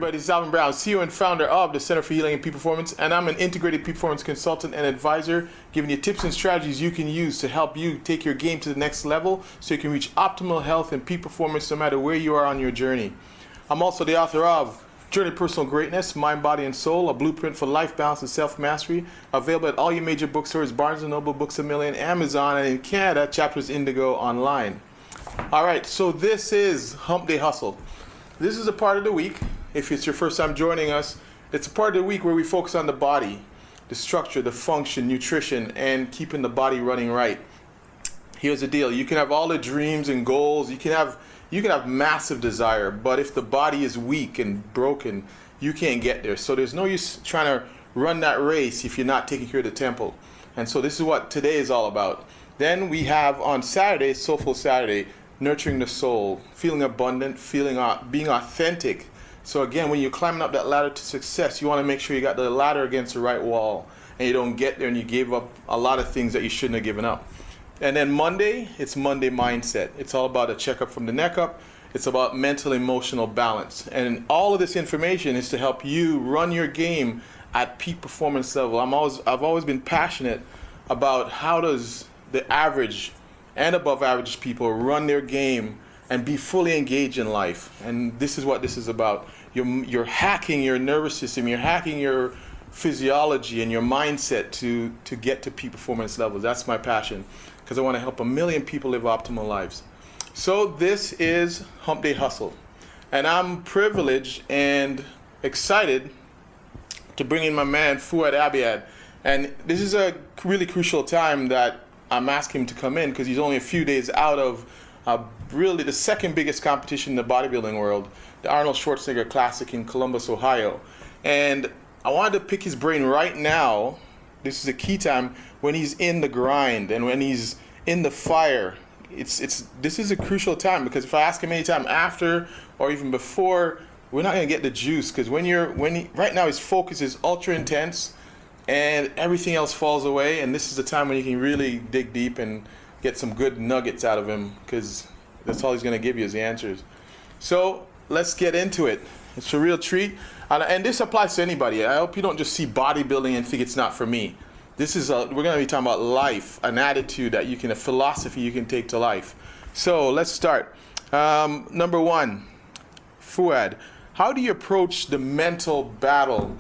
everybody, this is Alvin Brown, CEO and founder of the Center for Healing and Peak Performance, and I'm an integrated peak performance consultant and advisor, giving you tips and strategies you can use to help you take your game to the next level so you can reach optimal health and peak performance no matter where you are on your journey. I'm also the author of Journey to Personal Greatness, Mind, Body, and Soul, a blueprint for life balance and self-mastery, available at all your major bookstores, Barnes & Noble, Books A Million, Amazon, and in Canada, Chapters Indigo online. All right, so this is Humpday Hustle. This is a part of the week. If it's your first time joining us, it's a part of the week where we focus on the body, the structure, the function, nutrition, and keeping the body running right. Here's the deal. You can have all the dreams and goals. You can have massive desire, but if the body is weak and broken, you can't get there. So there's no use trying to run that race if you're not taking care of the temple. And so this is what today is all about. Then we have on Saturday, Soulful Saturday, nurturing the soul, feeling abundant, being authentic. So again, when you're climbing up that ladder to success, you want to make sure you got the ladder against the right wall and you don't get there and you gave up a lot of things that you shouldn't have given up. And then Monday, it's Monday mindset. It's all about a checkup from the neck up. It's about mental, emotional balance. And all of this information is to help you run your game at peak performance level. I've always been passionate about how does the average and above average people run their game and be fully engaged in life. And this is what this is about. You're hacking your nervous system, you're hacking your physiology and your mindset to get to peak performance levels. That's my passion, because I want to help 1 million people live optimal lives. So this is Humpday Hustle. And I'm privileged and excited to bring in my man, Fouad Abiad. And this is a really crucial time that I'm asking him to come in, because he's only a few days out of really the second biggest competition in the bodybuilding world, the Arnold Classic in Columbus, Ohio. And I wanted to pick his brain right now. This is a key time when he's in the grind and when he's in the fire. This is a crucial time, because if I ask him any time after or even before, we're not going to get the juice, because right now his focus is ultra intense and everything else falls away, and this is the time when you can really dig deep and get some good nuggets out of him, because that's all he's going to give you is the answers. So let's get into it. It's a real treat. And this applies to anybody. I hope you don't just see bodybuilding and think it's not for me. We're going to be talking about life, an attitude a philosophy you can take to life. So let's start. Number one, Fouad, how do you approach the mental battle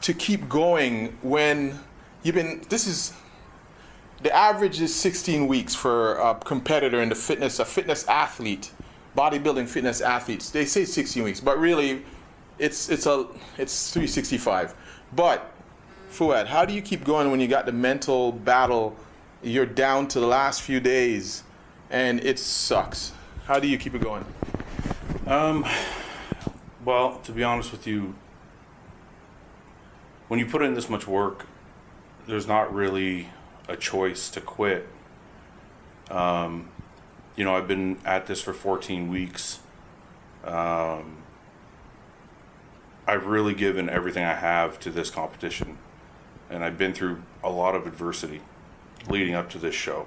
to keep going when the average is 16 weeks for a competitor in a fitness athlete, bodybuilding fitness athletes. They say 16 weeks, but really it's 365. But Fouad, how do you keep going when you got the mental battle? You're down to the last few days and it sucks. How do you keep it going? Well, to be honest with you, when you put in this much work, there's not really a choice to quit. I've been at this for 14 weeks. I've really given everything I have to this competition, and I've been through a lot of adversity leading up to this show.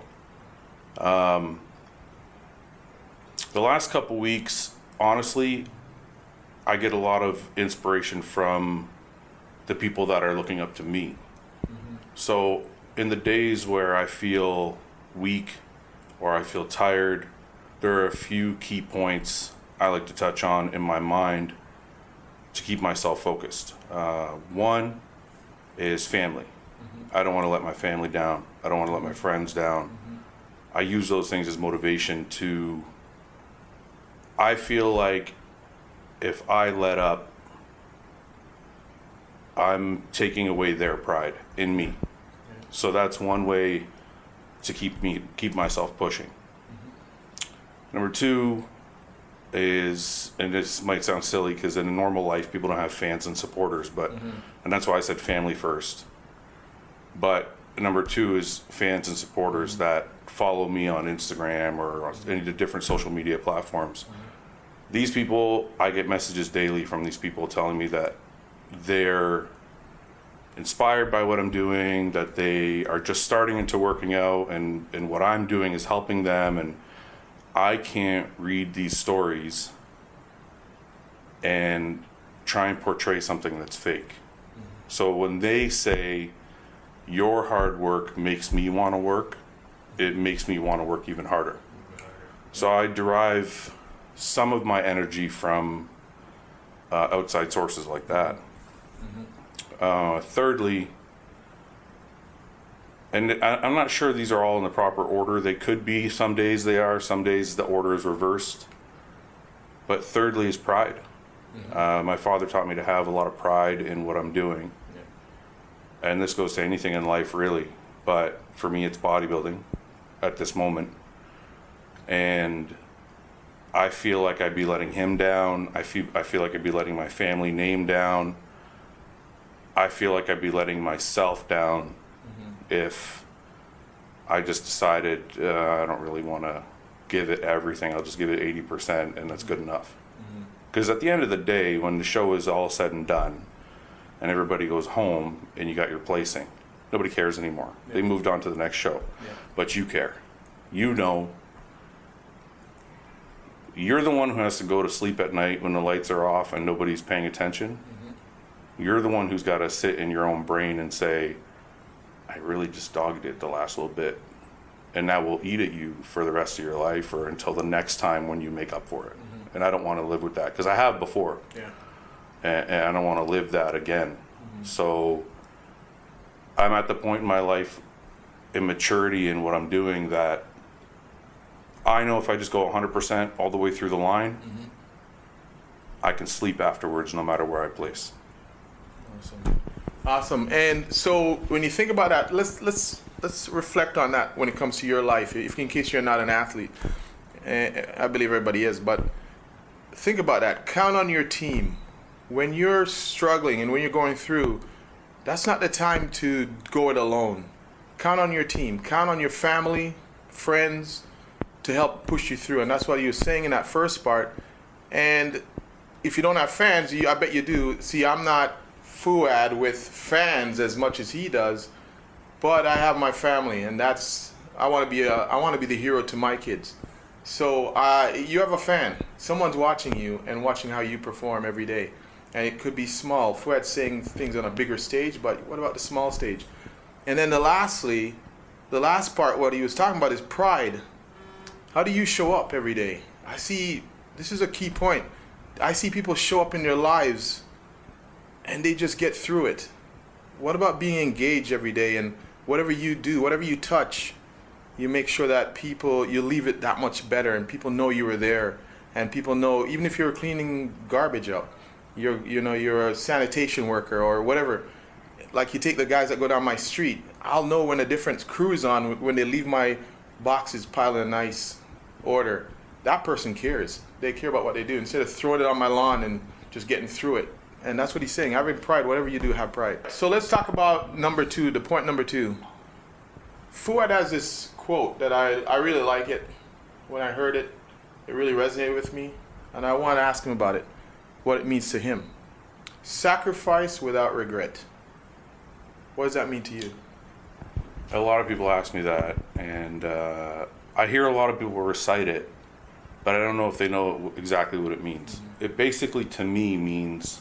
The last couple weeks, honestly, I get a lot of inspiration from the people that are looking up to me. Mm-hmm. So in the days where I feel weak or I feel tired, there are a few key points I like to touch on in my mind to keep myself focused. One is family. Mm-hmm. I don't want to let my family down. I don't want to let my friends down. Mm-hmm. I use those things as motivation I feel like if I let up, I'm taking away their pride in me. So that's one way to keep myself pushing. Mm-hmm. Number two is, and this might sound silly because in a normal life people don't have fans and supporters, but mm-hmm. and that's why I said family first. But number two is fans and supporters mm-hmm. that follow me on Instagram or on any of the different social media platforms. Mm-hmm. These people, I get messages daily from these people telling me that they're inspired by what I'm doing, that they are just starting into working out, and what I'm doing is helping them. And I can't read these stories and try and portray something that's fake. So when they say your hard work makes me want to work, it makes me want to work even harder. So I derive some of my energy from outside sources like that. Thirdly, and I'm not sure these are all in the proper order. They could be. Some days they are. Some days the order is reversed. But thirdly is pride. My father taught me to have a lot of pride in what I'm doing. And this goes to anything in life, really. But for me, it's bodybuilding at this moment. And I feel like I'd be letting him down. I feel like I'd be letting my family name down. I feel like I'd be letting myself down if I just decided I don't really want to give it everything. I'll just give it 80%, and that's good enough. Because at the end of the day, when the show is all said and done, and everybody goes home, and you got your placing, nobody cares anymore. They moved on to the next show, but you care. You know, you're the one who has to go to sleep at night when the lights are off and nobody's paying attention. You're the one who's got to sit in your own brain and say, I really just dogged it the last little bit, and that will eat at you for the rest of your life or until the next time when you make up for it. And I don't want to live with that, because I have before. And I don't want to live that again. So I'm at the point in my life in maturity in what I'm doing that I know if I just go 100% all the way through the line, I can sleep afterwards no matter where I place. Awesome. And so when you think about that, let's reflect on that when it comes to your life, if in case you're not an athlete. I believe everybody is, but think about that. Count on your team. When you're struggling and when you're going through, that's not the time to go it alone. Count on your team. Count on your family, friends to help push you through. And that's what he was saying in that first part. And if you don't have fans, I bet you do. See, I'm not Fouad with fans as much as he does, but I have my family, and that's I want to be the hero to my kids. So you have a fan. Someone's watching you and watching how you perform every day. And it could be small. Fouad's saying things on a bigger stage, but what about the small stage? And then the last part, what he was talking about is pride. How do you show up every day? I see, this is a key point. I see people show up in their lives and they just get through it. What about being engaged every day, and whatever you do, whatever you touch, you make sure that you leave it that much better, and people know you were there, and people know, even if you're cleaning garbage up, you're a sanitation worker or whatever. Like, you take the guys that go down my street, I'll know when a different crew is on when they leave my boxes piled in a nice order. That person cares. They care about what they do instead of throwing it on my lawn and just getting through it. And that's what he's saying. Having pride, whatever you do, have pride. So let's talk about the point number 2. Fouad has this quote that I really like it. When I heard it, it really resonated with me. And I want to ask him about it, what it means to him. Sacrifice without regret. What does that mean to you? A lot of people ask me that, and I hear a lot of people recite it, but I don't know if they know exactly what it means. It basically, to me, means,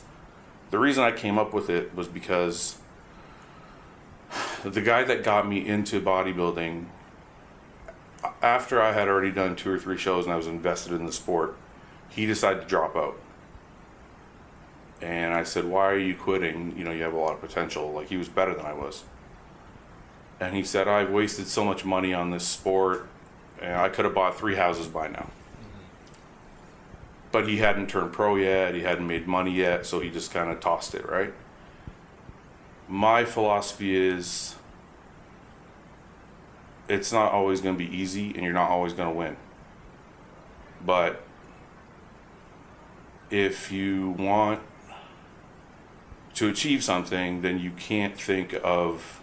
the reason I came up with it was because the guy that got me into bodybuilding, after I had already done 2 or 3 shows and I was invested in the sport, he decided to drop out. And I said, why are you quitting? You have a lot of potential. Like, he was better than I was. And he said, I've wasted so much money on this sport, and I could have bought 3 houses by now. But he hadn't turned pro yet, he hadn't made money yet, so he just kind of tossed it, right? My philosophy is, it's not always going to be easy, and you're not always going to win. But if you want to achieve something, then you can't think of,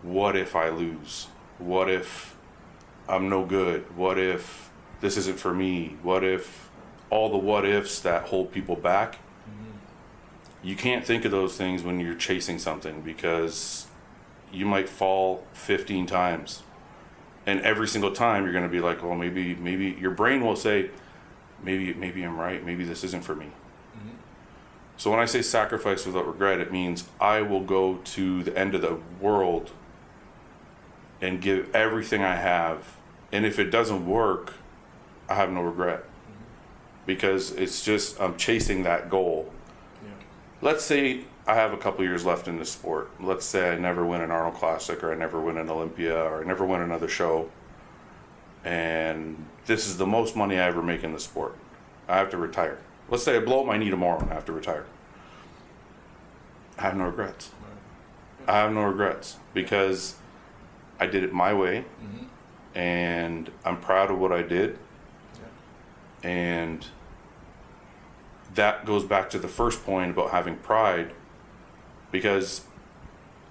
what if I lose? What if I'm no good? What if this isn't for me? What if all the what ifs that hold people back? You can't think of those things when you're chasing something, because you might fall 15 times, and every single time you're going to be like, well, maybe your brain will say, maybe I'm right, maybe this isn't for me. So when I say sacrifice without regret, it means I will go to the end of the world and give everything I have. And if it doesn't work, I have no regret. Because it's just, I'm chasing that goal. Yeah. Let's say I have a couple years left in this sport. Let's say I never win an Arnold Classic, or I never win an Olympia, or I never win another show. And this is the most money I ever make in the sport. I have to retire. Let's say I blow up my knee tomorrow and I have to retire. I have no regrets. I have no regrets because I did it my way, and I'm proud of what I did. Yeah. And that goes back to the first point about having pride, because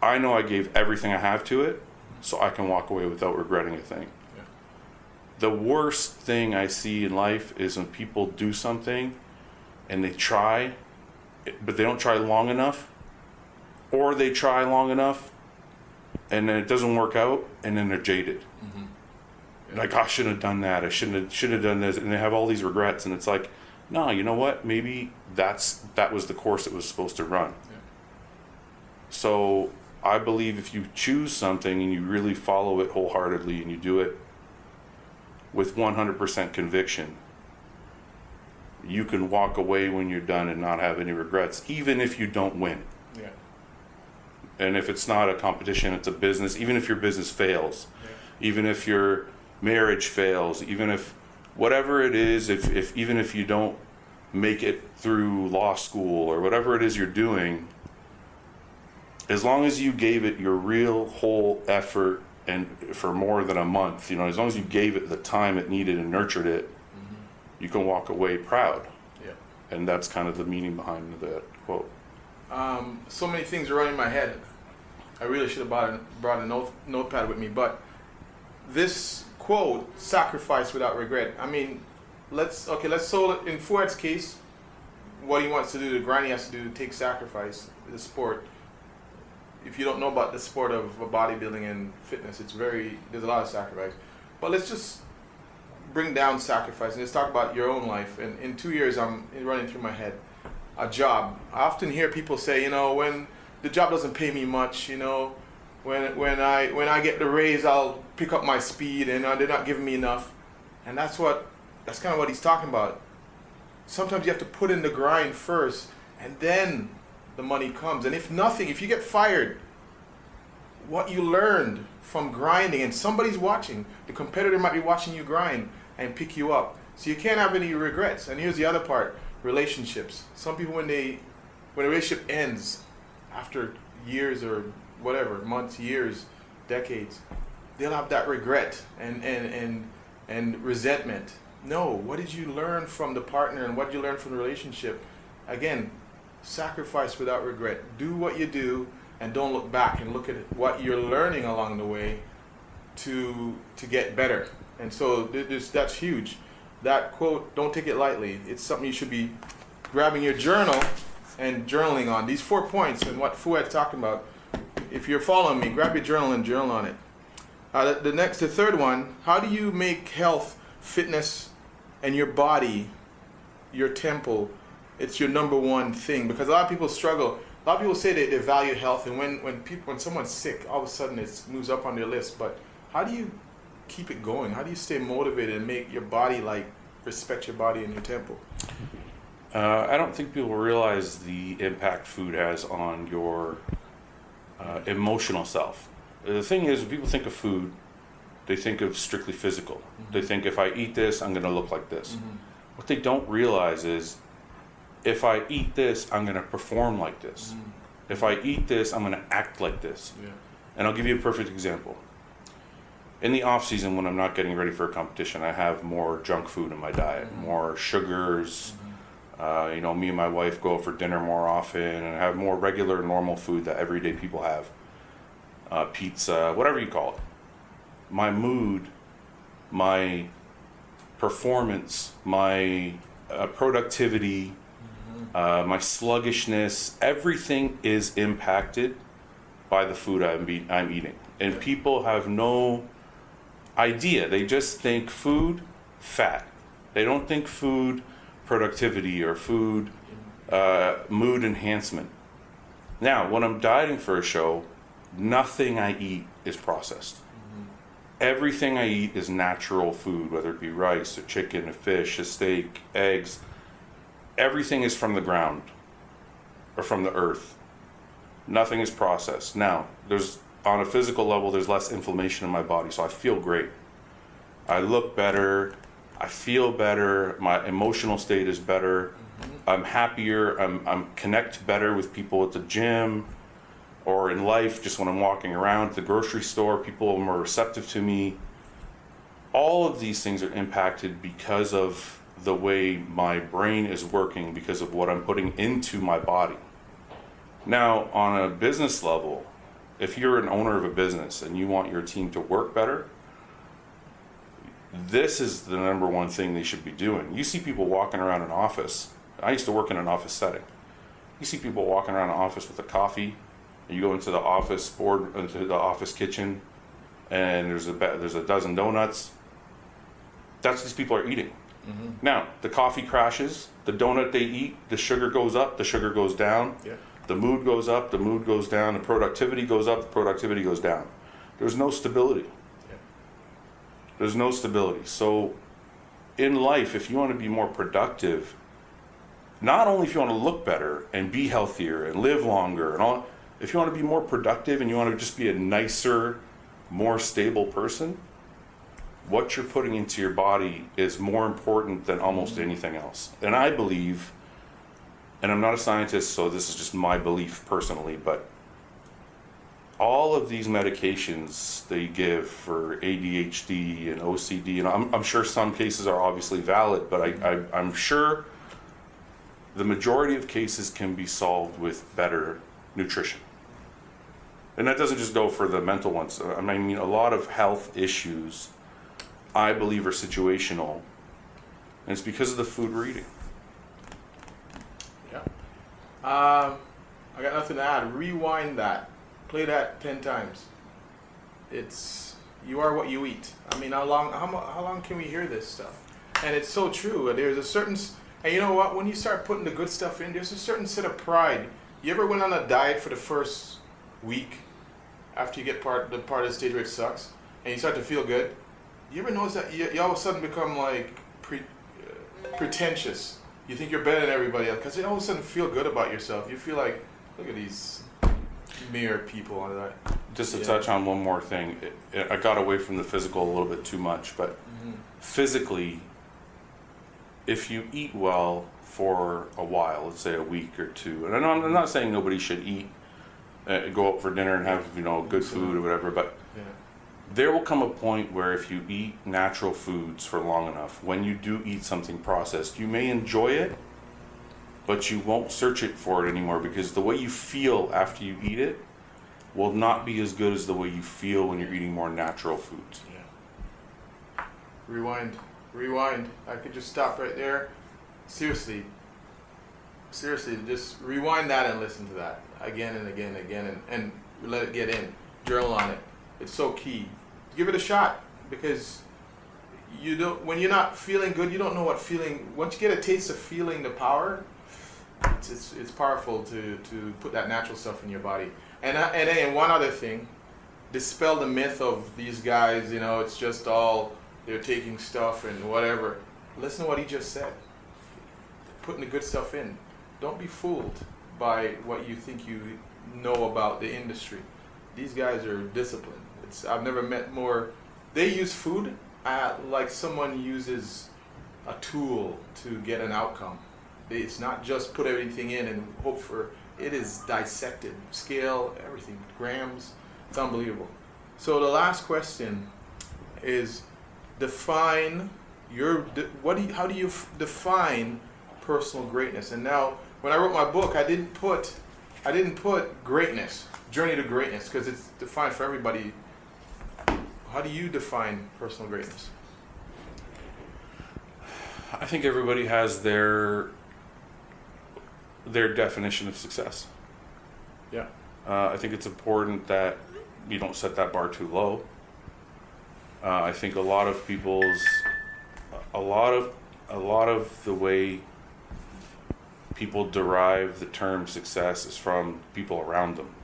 I know I gave everything I have to it, so I can walk away without regretting a thing. Yeah. The worst thing I see in life is when people do something and they try, but they don't try long enough, or they try long enough and then it doesn't work out, and then they're jaded. Yeah. Like, oh, I shouldn't have done that. I should have done this, and they have all these regrets. And it's like, no, you know what? Maybe that was the course it was supposed to run. Yeah. So I believe if you choose something and you really follow it wholeheartedly and you do it with 100% conviction, you can walk away when you're done and not have any regrets, even if you don't win. Yeah. And if it's not a competition, it's a business. Even if your business fails, yeah. Even if your marriage fails, even if whatever it is, even if you don't make it through law school or whatever it is you're doing, as long as you gave it your real whole effort and for more than a month, as long as you gave it the time it needed and nurtured it, you can walk away proud. Yeah. And that's kind of the meaning behind that quote. So many things are running in my head. I really should have brought a notepad with me, but this quote, sacrifice without regret. I mean, let's solve it in Fouad's case. What he wants to do, the grind he has to do, to take sacrifice, the sport. If you don't know about the sport of bodybuilding and fitness, there's a lot of sacrifice. But let's just bring down sacrifice and let's talk about your own life. And in 2 years, I'm running through my head a job. I often hear people say, when the job doesn't pay me much, when I get the raise, I'll pick up my speed, and they're not giving me enough. And that's kind of what he's talking about. Sometimes you have to put in the grind first, and then the money comes. And if you get fired, what you learned from grinding, and somebody's watching, the competitor might be watching you grind and pick you up. So you can't have any regrets. And here's the other part, relationships. Some people, when a relationship ends after years or whatever, months, years, decades, they'll have that regret and resentment. No, what did you learn from the partner, and what did you learn from the relationship? Again, sacrifice without regret. Do what you do and don't look back, and look at what you're learning along the way to get better. And so that's huge. That quote, don't take it lightly. It's something you should be grabbing your journal and journaling on. These 4 points and what Fouad's talking about. If you're following me, grab your journal and journal on it. The third one, how do you make health, fitness, and your body, your temple, it's your number one thing? Because a lot of people struggle. A lot of people say they value health, and when someone's sick, all of a sudden it moves up on their list. But how do you keep it going? How do you stay motivated and make your body respect your body and your temple? I don't think people realize the impact food has on your emotional self. The thing is, when people think of food, they think of strictly physical. Mm-hmm. They think, if I eat this, I'm going to look like this. Mm-hmm. What they don't realize is, if I eat this, I'm going to perform like this. Mm-hmm. If I eat this, I'm going to act like this. Yeah. And I'll give you a perfect example. In the off season, when I'm not getting ready for a competition, I have more junk food in my diet, mm-hmm. more sugars. Mm-hmm. Me and my wife go out for dinner more often, and I have more regular, normal food that everyday people have. Pizza, whatever you call it. My mood, my performance, my productivity, mm-hmm. My sluggishness, everything is impacted by the food I'm eating. And people have no idea. They just think food, fat. They don't think food, productivity, or food, mood enhancement. Now, when I'm dieting for a show, nothing I eat is processed. Everything I eat is natural food, whether it be rice, a chicken, a fish, a steak, eggs. Everything is from the ground or from the earth. Nothing is processed. Now, on a physical level, there's less inflammation in my body, so I feel great. I look better. I feel better. My emotional state is better. I'm happier. I'm connect better with people at the gym or in life, just when I'm walking around at the grocery store, people are more receptive to me. All of these things are impacted because of the way my brain is working, because of what I'm putting into my body. Now, on a business level, if you're an owner of a business and you want your team to work better, this is the number one thing they should be doing. You see people walking around an office. I used to work in an office setting. You see people walking around an office with a coffee, and you go into the office kitchen, and there's a dozen donuts. That's what these people are eating. Now, the coffee crashes, the donut they eat, the sugar goes up, the sugar goes down. Yeah. The mood goes up, the mood goes down, the productivity goes up, the productivity goes down. There's no stability. Yeah. There's no stability. So in life, if you want to be more productive, not only if you want to look better and be healthier and live longer and all, if you want to be more productive and you want to just be a nicer, more stable person, what you're putting into your body is more important than almost anything else. And I believe, and I'm not a scientist, so this is just my belief personally, but all of these medications they give for ADHD and OCD, and I'm sure some cases are obviously valid, but I'm sure the majority of cases can be solved with better nutrition. And that doesn't just go for the mental ones. I mean, a lot of health issues, I believe, are situational, and it's because of the food we're eating. Yeah. I got nothing to add. Rewind that. Play that 10 times. It's you are what you eat. I mean, how long can we hear this stuff? And it's so true. There's a certain, and you know what? When you start putting the good stuff in, there's a certain set of pride. You ever went on a diet for the first week after you get the part of the stage where it sucks, and you start to feel good? You ever notice that you all of a sudden become like pretentious? You think you're better than everybody else because you all of a sudden feel good about yourself. You feel like, look at these mere people on that. Just to touch on one more thing, I got away from the physical a little bit too much, but physically, if you eat well for a while, let's say a week or two, and I'm not saying nobody should eat, go out for dinner and have good food or whatever, but there will come a point where if you eat natural foods for long enough, when you do eat something processed, you may enjoy it, but you won't search it for it anymore, because the way you feel after you eat it will not be as good as the way you feel when you're eating more natural foods. Yeah. Rewind. I could just stop right there. Seriously, just rewind that and listen to that again and again and again, and let it get in. Journal on it. It's so key. Give it a shot, because when you're not feeling good, you don't know what feeling. Once you get a taste of feeling the power, it's powerful to put that natural stuff in your body. And one other thing, dispel the myth of these guys. It's just all they're taking stuff and whatever. Listen to what he just said. Putting the good stuff in. Don't be fooled by what you think you know about the industry. These guys are disciplined. I've never met more. They use food like someone uses a tool to get an outcome. It's not just put everything in and hope for. It is dissected, scale, everything, grams. It's unbelievable. So the last question is, define how do you define personal greatness? And now, when I wrote my book, I didn't put greatness, journey to greatness, because it's defined for everybody. How do you define personal greatness? I think everybody has their definition of success. Yeah. I think it's important that you don't set that bar too low. I think a lot of the way people derive the term success is from people around them.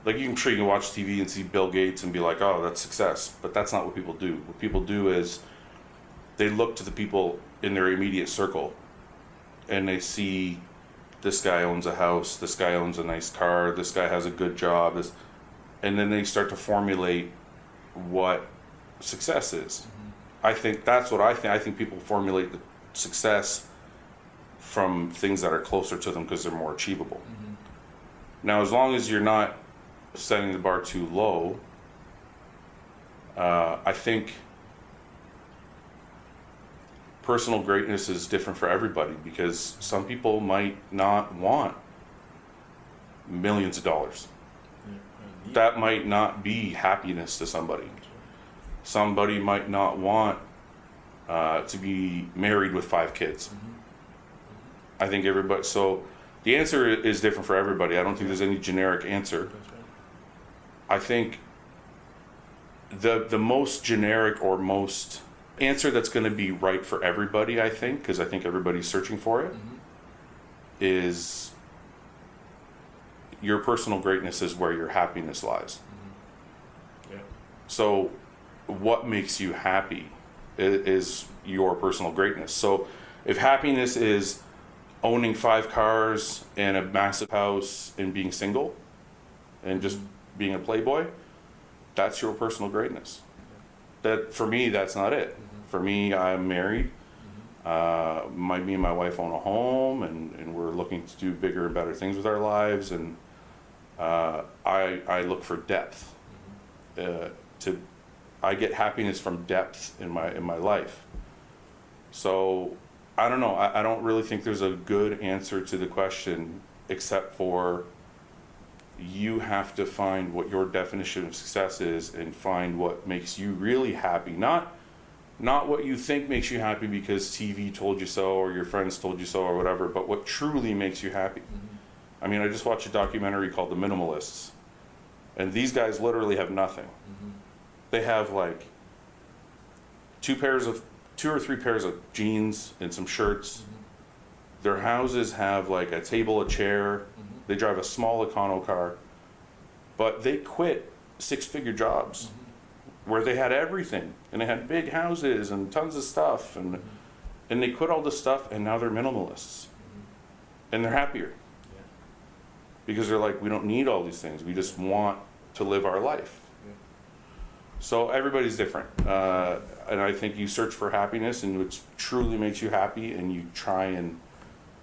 Like I'm sure you can watch TV and see Bill Gates and be like, oh, that's success. But that's not what people do. What people do is they look to the people in their immediate circle and they see this guy owns a house, this guy owns a nice car, this guy has a good job, and then they start to formulate what success is. I think that's what I think. I think people formulate the success from things that are closer to them because they're more achievable. Now, as long as you're not setting the bar too low, I think personal greatness is different for everybody because some people might not want millions of dollars. That might not be happiness to somebody. Somebody might not want to be married with 5 kids. I think everybody, so the answer is different for everybody. I don't think there's any generic answer. I think the most generic or most answer that's going to be right for everybody, I think, because I think everybody's searching for it, is your personal greatness is where your happiness lies. So what makes you happy is your personal greatness. So if happiness is owning 5 cars and a massive house and being single and just being a playboy, that's your personal greatness. That for me, that's not it. For me, I'm married. Me and my wife own a home, and we're looking to do bigger and better things with our lives. And I look for depth. I get happiness from depth in my life. So I don't know. I don't really think there's a good answer to the question, except for you have to find what your definition of success is and find what makes you really happy. Not what you think makes you happy because TV told you so or your friends told you so or whatever, but what truly makes you happy. I mean, I just watched a documentary called The Minimalists, and these guys literally have nothing. They have like 2 or 3 pairs of jeans and some shirts. Their houses have like a table, a chair. They drive a small econo car, but they quit 6-figure jobs where they had everything and they had big houses and tons of stuff, and they quit all this stuff, and now they're minimalists and they're happier because they're like, we don't need all these things. We just want to live our life. So everybody's different, and I think you search for happiness and what truly makes you happy, and you try and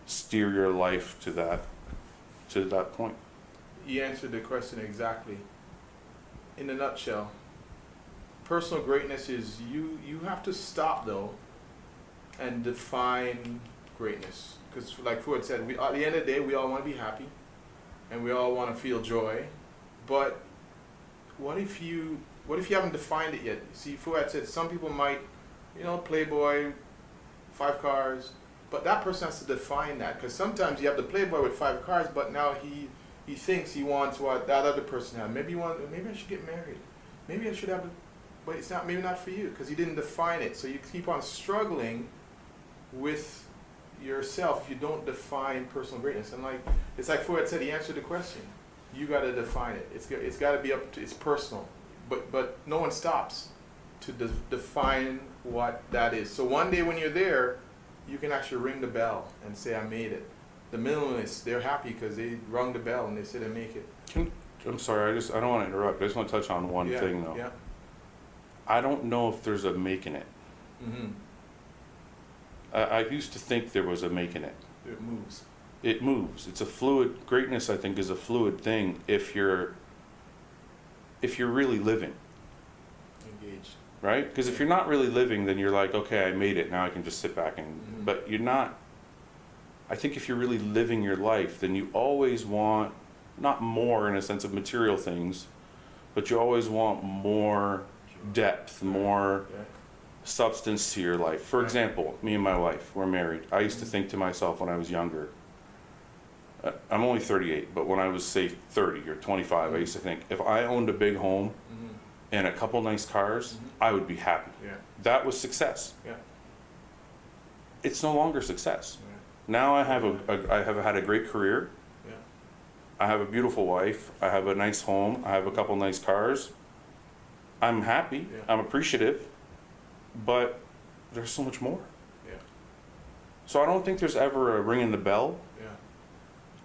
steer your life to that point. You answered the question exactly. In a nutshell, personal greatness is you have to stop though and define greatness, because like Fouad said, at the end of the day we all want to be happy and we all want to feel joy, but what if you haven't defined it yet? See, Fouad said some people might, playboy, 5 cars, but that person has to define that, because sometimes you have the playboy with 5 cars, but now he thinks he wants what that other person had. Maybe I should get married. Maybe I should have, but it's not. Maybe not for you because you didn't define it. So you keep on struggling with yourself if you don't define personal greatness. And it's like Fouad said, he answered the question. You got to define it. It's got to be up to, it's personal. But no one stops to define what that is. So one day when you're there, you can actually ring the bell and say, I made it. The minimalists, they're happy because they rung the bell and they said, I make it. I'm sorry, I don't want to interrupt. I just want to touch on one thing though. Yeah. I don't know if there's a making it. I used to think there was a making it. It moves. It moves. It's a fluid. Greatness, I think, is a fluid thing if you're really living. Engaged. Right? Because if you're not really living, then you're like, okay, I made it. Now I can just sit back and. But you're not. I think if you're really living your life, then you always want, not more in a sense of material things, but you always want more depth, more substance to your life. For example, me and my wife, we're married. I used to think to myself when I was younger, I'm only 38, but when I was, say, 30 or 25, I used to think, if I owned a big home and a couple nice cars, I would be happy. That was success. It's no longer success. Now I have I have had a great career. Yeah. I have a beautiful wife. I have a nice home. I have a couple nice cars. I'm happy. Yeah. I'm appreciative. But there's so much more. Yeah. So I don't think there's ever a ring in the bell. Yeah.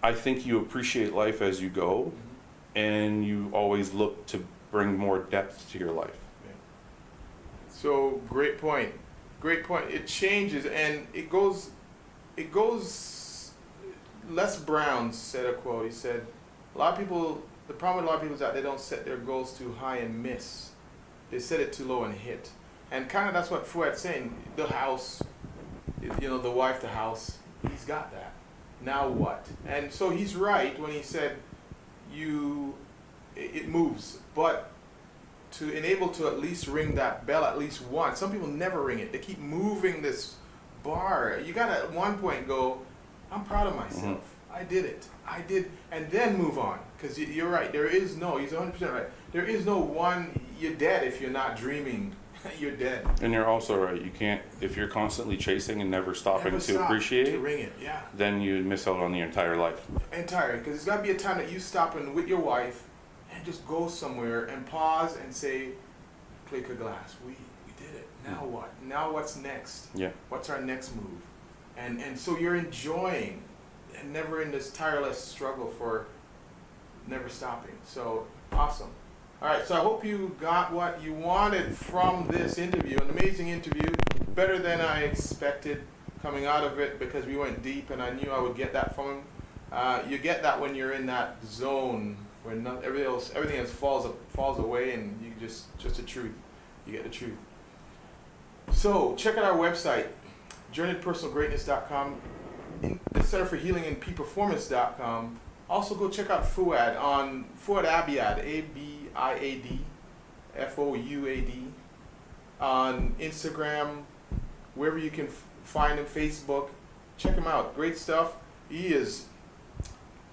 I think you appreciate life as you go, and you always look to bring more depth to your life. Yeah. So great point. Great point. It changes and it goes. Les Brown said a quote. He said, "A lot of people. The problem with a lot of people is that they don't set their goals too high and miss. They set it too low and hit." And kind of that's what Fouad's saying. The house, you know, the wife, the house. He's got that. Now what? And so he's right when he said, it moves, but to enable to at least ring that bell at least once. Some people never ring it. They keep moving this bar. You got to at one point go, I'm proud of myself. I did it. I did, and then move on. Because you're right. There is no, he's 100% right. There is no one, you're dead if you're not dreaming. You're dead. And you're also right. You can't, if you're constantly chasing and never stopping Never to stop appreciate to it, ring it, yeah. then you miss out on the entire life. Entire, because there's got to be a time that you stop and with your wife and just go somewhere and pause and say, click a glass. We did it. Now what? Now what's next? Yeah. What's our next move? And so you're enjoying and never in this tireless struggle for never stopping. So awesome. All right, so I hope you got what you wanted from this interview. An amazing interview, better than I expected coming out of it because we went deep and I knew I would get that from him. You get that when you're in that zone where everything else falls away and you just the truth. You get the truth. So check out our website, journeytopersonalgreatness.com, the Center for Healing and Peak Performance.com. Also go check out Fouad on Fouad Abiad, Abiad, Fouad, on Instagram, wherever you can find him, Facebook. Check him out. Great stuff. He is,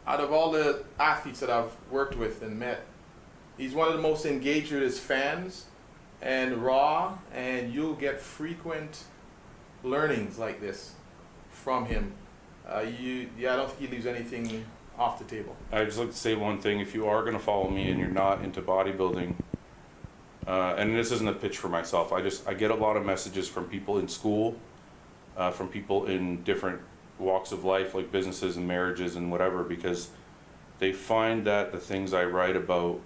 out of all the athletes that I've worked with and met, he's one of the most engaged with his fans and raw, and you'll get frequent learnings like this from him. I don't think he leaves anything off the table. I'd just like to say one thing. If you are going to follow me and you're not into bodybuilding, and this isn't a pitch for myself, I get a lot of messages from people in school, from people in different walks of life, like businesses and marriages and whatever, because they find that the things I write about,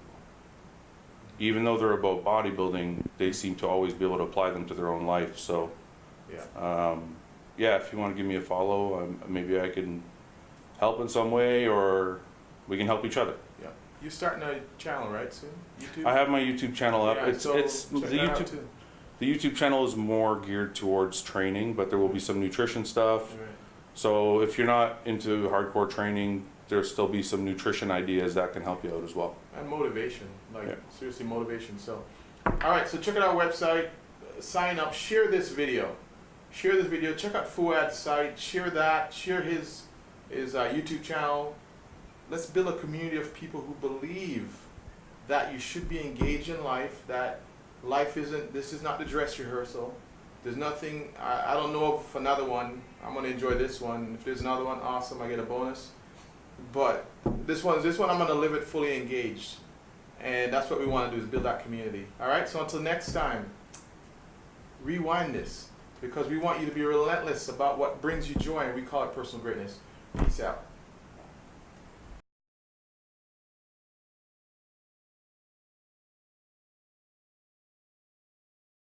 even though they're about bodybuilding, they seem to always be able to apply them to their own life. So, yeah, if you want to give me a follow, maybe I can help in some way, or we can help each other. Yeah, you're starting a channel, right? Soon, YouTube. I have my YouTube channel up. Yeah, it's check the that out YouTube. too. The YouTube channel is more geared towards training, but there will be some nutrition stuff. Right. So if you're not into hardcore training, there'll still be some nutrition ideas that can help you out as well. And motivation, Yeah. seriously motivation. So, all right, so check out our website, sign up, share this video. Share this video, check out Fouad's site, share that, share his YouTube channel. Let's build a community of people who believe that you should be engaged in life, that life this is not the dress rehearsal. There's nothing, I don't know of another one. I'm gonna enjoy this one. If there's another one, awesome, I get a bonus. But this one I'm gonna live it fully engaged. And that's what we wanna do, is build that community. All right, so until next time, rewind this, because we want you to be relentless about what brings you joy, and we call it personal greatness. Peace out.